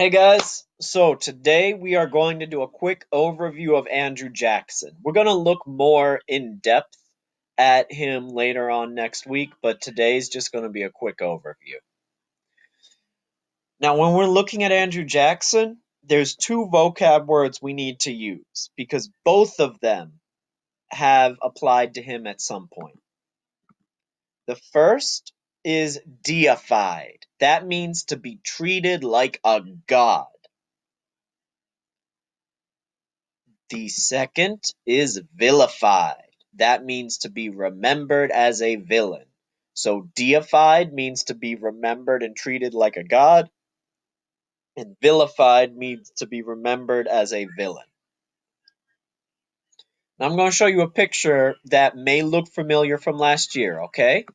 Hey guys, so today we are going to do a quick overview of Andrew Jackson. We're going to look more in depth at him later on next week, but today's just going to be a quick overview. Now, when we're looking at Andrew Jackson, there's two vocab words we need to use because both of them have applied to him at some point. The first is deified. That means to be treated like a god. The second is vilified. That means to be remembered as a villain. So deified means to be remembered and treated like a god, and vilified means to be remembered as a villain. Now I'm going to show you a picture that may look familiar from last year, okay?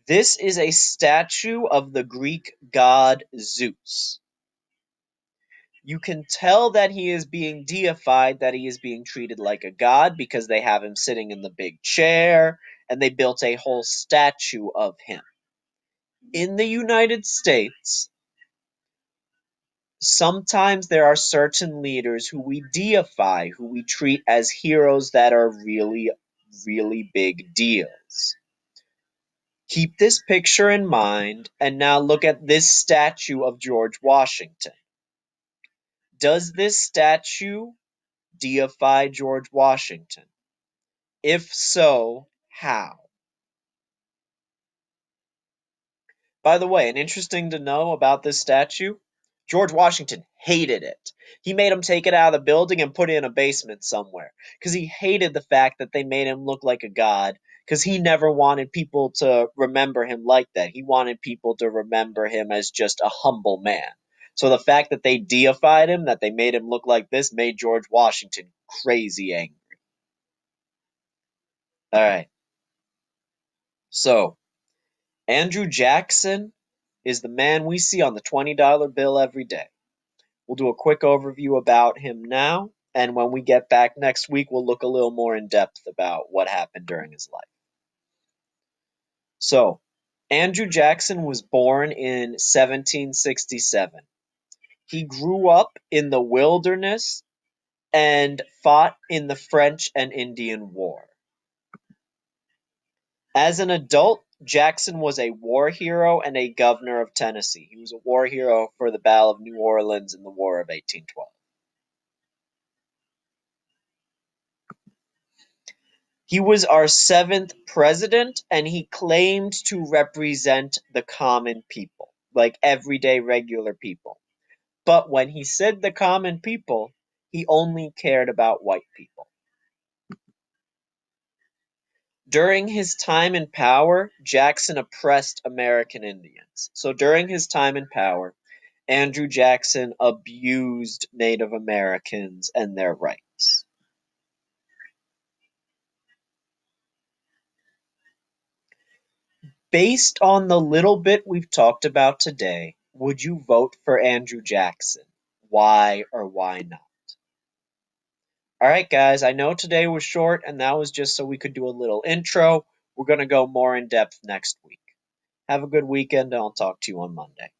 This is a statue of the Greek god Zeus. You can tell that he is being deified, that he is being treated like a god because they have him sitting in the big chair and they built a whole statue of him. In the United States, sometimes there are certain leaders who we deify, who we treat as heroes that are really, really big deals. Keep this picture in mind and now look at this statue of George Washington. Does this statue deify George Washington? If so, how? By the way, an interesting to know about this statue, George Washington hated it. He made him take it out of the building and put it in a basement somewhere because he hated the fact that they made him look like a god because he never wanted people to remember him like that. He wanted people to remember him as just a humble man. So the fact that they deified him, that they made him look like this, made George Washington crazy angry. All right. So, Andrew Jackson is the man we see on the $20 bill every day. We'll do a quick overview about him now, and when we get back next week, we'll look a little more in depth about what happened during his life. So, Andrew Jackson was born in 1767. He grew up in the wilderness and fought in the French and Indian War. As an adult, Jackson was a war hero and a governor of Tennessee. He was a war hero for the Battle of New Orleans in the War of 1812. He was our seventh president, and he claimed to represent the common people, like everyday regular people. But when he said the common people, he only cared about white people. During his time in power, Jackson oppressed American Indians. So during his time in power, Andrew Jackson abused Native Americans and their rights. Based on the little bit we've talked about today, would you vote for Andrew Jackson? Why or why not? Alright, guys, I know today was short and that was just so we could do a little intro. We're going to go more in depth next week. Have a good weekend and I'll talk to you on Monday.